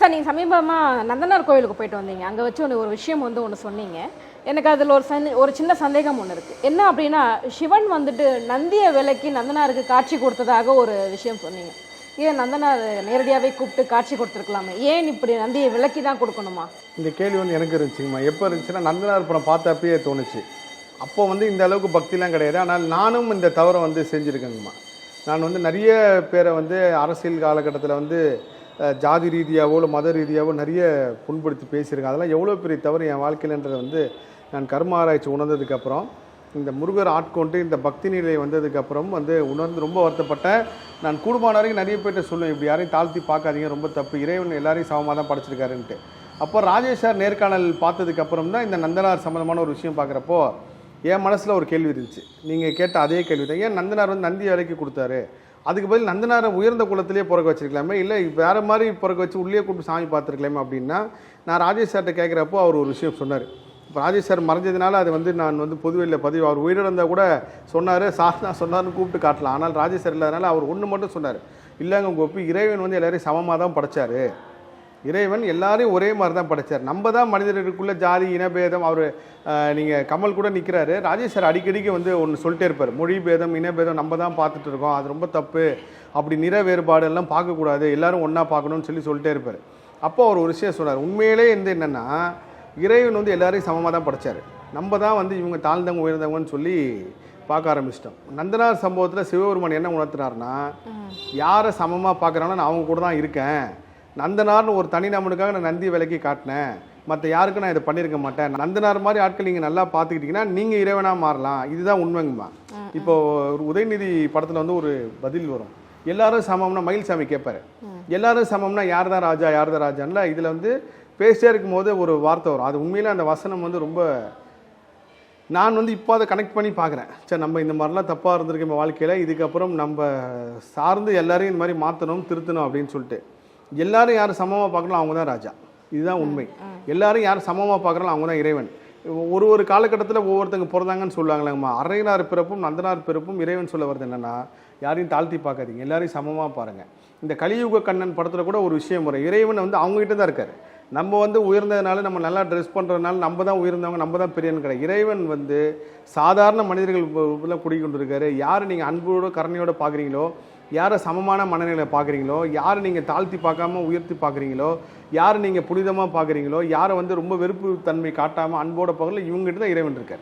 Sir நீங்கள் சமீபமாக நந்தனார் கோயிலுக்கு போயிட்டு வந்தீங்க. அங்கே வச்சு ஒரு விஷயம் ஒன்று சொன்னீங்க. எனக்கு அதில் ஒரு சின்ன சந்தேகம் ஒன்று இருக்குது. என்ன அப்படின்னா, சிவன் வந்துட்டு நந்தியை விலக்கி நந்தனாருக்கு காட்சி கொடுத்ததாக ஒரு விஷயம் சொன்னீங்க. ஏன் நந்தனார் நேரடியாகவே கூப்பிட்டு காட்சி கொடுத்துருக்கலாமே, ஏன் இப்படி நந்தியை விலக்கி தான் கொடுக்கணுமா? இந்த கேள்வி எனக்கு இருந்துச்சுங்கம்மா. எப்போ இருந்துச்சுன்னா, நந்தனார் படம் பார்த்தப்பயே தோணுச்சு. அப்போ இந்த அளவுக்கு பக்திலாம் கிடையாது. ஆனால் நானும் இந்த தவறை செஞ்சுருக்கேங்கம்மா. நான் நிறைய பேரை அரசியல் காலகட்டத்தில் ஜாதி ரீதியாகவோ இல்லை மத ரீதியாகவோ நிறைய புண்படுத்தி பேசியிருக்கேன். அதெல்லாம் எவ்வளோ பெரிய தவறு என் வாழ்க்கையிலன்றதை நான் கர்ம ஆராய்ச்சி உணர்ந்ததுக்கப்புறம், இந்த முருகர் ஆட்கொண்டு இந்த பக்தி நிலை வந்ததுக்கப்புறம் உணர்ந்து ரொம்ப வருத்தப்பட்டேன். நான் கூடுமான வரைக்கும் நிறைய பேர்கிட்ட சொல்லுவேன், இப்படி யாரையும் தாழ்த்தி பார்க்காதீங்க, ரொம்ப தப்பு, இறைவன் எல்லாரையும் சமமாக தான் படைச்சிருக்காருன்ட்டு. அப்போ ராஜேஷ் சார் நேர்காணல் பார்த்ததுக்கப்புறம் தான் இந்த நந்தனார் சம்மந்தமான ஒரு விஷயம் பார்க்குறப்போ என் மனசில் ஒரு கேள்வி இருந்துச்சு. நீங்கள் கேட்ட அதே கேள்வி தான். ஏன் நந்தனார் நந்தி விலைக்கு கொடுத்தாரு? அதுக்கு பதில் நந்தனாரை உயர்ந்த குலத்திலே பிறக்க வச்சிருக்கலாமே, இல்லை வேறு மாதிரி பிறக்க வச்சு உள்ளே கூப்பிட்டு சாமி பார்த்துருக்கலாமே அப்படின்னா, நான் ராஜேஷ் சார்கிட்ட கேட்குறப்போ அவர் ஒரு விஷயம் சொன்னார். இப்போ ராஜேஷ் சார் மறைஞ்சதுனால அது நான் பொதுவெளியில் பதிவு, அவர் உயிரிழந்தால் கூட சொன்னார், சாஸ்னா சொன்னார்னு கூப்பிட்டு காட்டலாம். ஆனால் ராஜேஷ் சார் இல்லாதனால அவர் ஒன்று மட்டும் சொன்னார், இல்லைங்க உங்கள் ஒப்பி இறைவன் எல்லாரையும் சமமாக தான் படைச்சார், இறைவன் எல்லாரையும் ஒரே மாதிரி தான் படைச்சார், நம்ம தான் மனிதர்களுக்குள்ள ஜாதி இனபேதம். அவர் நீங்கள் கமல் கூட நிற்கிறாரு, ராஜேஷ் சார் அடிக்கடிக்கு ஒன்று சொல்லிட்டே இருப்பார், மொழி பேதம் இனபேதம் நம்ம தான் பார்த்துட்டு இருக்கோம், அது ரொம்ப தப்பு, அப்படி நிற வேறுபாடு எல்லாம் பார்க்கக்கூடாது, எல்லாரும் ஒன்றா பார்க்கணும்னு சொல்லிட்டே இருப்பார். அப்போ அவர் ஒரு விஷயம் சொன்னார், உண்மையிலே என்னென்னா இறைவன் எல்லாரையும் சமமாக தான் படைச்சார், நம்ம தான் இவங்க தாழ்ந்தவங்க உயர்ந்தவங்கன்னு சொல்லி பார்க்க ஆரம்பிச்சிட்டோம். நந்தனார் சம்பவத்தில் சிவபெருமான் என்ன உணர்த்தினார்னா, யாரை சமமாக பார்க்குறாங்களோ நான் அவங்க கூட தான் இருக்கேன், நந்தனார்னு ஒரு தனி நம்பனுக்காக நான் நந்தி விலைக்கு காட்டினேன், மற்ற யாருக்கும் நான் இதை பண்ணியிருக்க மாட்டேன், நந்தனார் மாதிரி ஆட்கள் நீங்கள் நல்லா பார்த்துக்கிட்டிங்கன்னா நீங்கள் இறைவனாக மாறலாம், இதுதான் உண்மைங்கம்மா. இப்போ ஒரு உதயநிதி படத்தில் ஒரு பதில் வரும், எல்லாரும் சமம்னா மயில்சாமி கேட்பாரு, எல்லாரும் சமம்னா யார் தான் ராஜா யார் தான் ராஜான்ல. இதில் பேசிட்டே இருக்கும்போது ஒரு வார்த்தை வரும், அது உண்மையிலே அந்த வசனம் ரொம்ப நான் இப்போ அதை கனெக்ட் பண்ணி பார்க்குறேன். சரி, நம்ம இந்த மாதிரிலாம் தப்பாக இருந்திருக்கு நம்ம வாழ்க்கையில், இதுக்கப்புறம் நம்ம சார்ந்து எல்லாரையும் இந்த மாதிரி மாற்றணும் திருத்தணும் அப்படின்னு சொல்லிட்டு, எல்லாரும் யாரும் சமமாக பார்க்கலாம் அவங்க தான் ராஜா, இதுதான் உண்மை. எல்லாரும் யாரும் சமமாக பார்க்குறாங்களோ அவங்க தான் இறைவன். ஒரு காலகட்டத்தில் ஒவ்வொருத்தங்க பிறந்தாங்கன்னு சொல்லுவாங்களேங்கம்மா, அரையனார் பிறப்பும் நந்தனார் பிறப்பும் இறைவன் சொல்ல வருது என்னென்னா, யாரையும் தாழ்த்தி பார்க்காதீங்க, எல்லாரையும் சமமாக பாருங்கள். இந்த கலியுக கண்ணன் படத்தில் கூட ஒரு விஷயம் வரும், இறைவன் அவங்ககிட்ட தான் இருக்கார், நம்ம உயர்ந்ததுனால நம்ம நல்லா ட்ரெஸ் பண்ணுறதுனால நம்ம தான் உயர்ந்தவங்க நம்ம தான் பெரியவங்க கிடையாது. இறைவன் சாதாரண மனிதர்கள் குடிக்கொண்டு இருக்காரு. யார் நீங்கள் அன்போடு கருணையோடு பார்க்குறீங்களோ, யாரை சமமான மனநிலையை பார்க்குறீங்களோ, யார் நீங்கள் தாழ்த்தி பார்க்காம உயர்த்தி பார்க்குறீங்களோ, யார் நீங்கள் புனிதமாக பார்க்குறீங்களோ, யாரை ரொம்ப வெறுப்பு தன்மை காட்டாமல் அன்போடு பார்க்கல, இவங்ககிட்ட தான் இறைவன் இருக்கார்.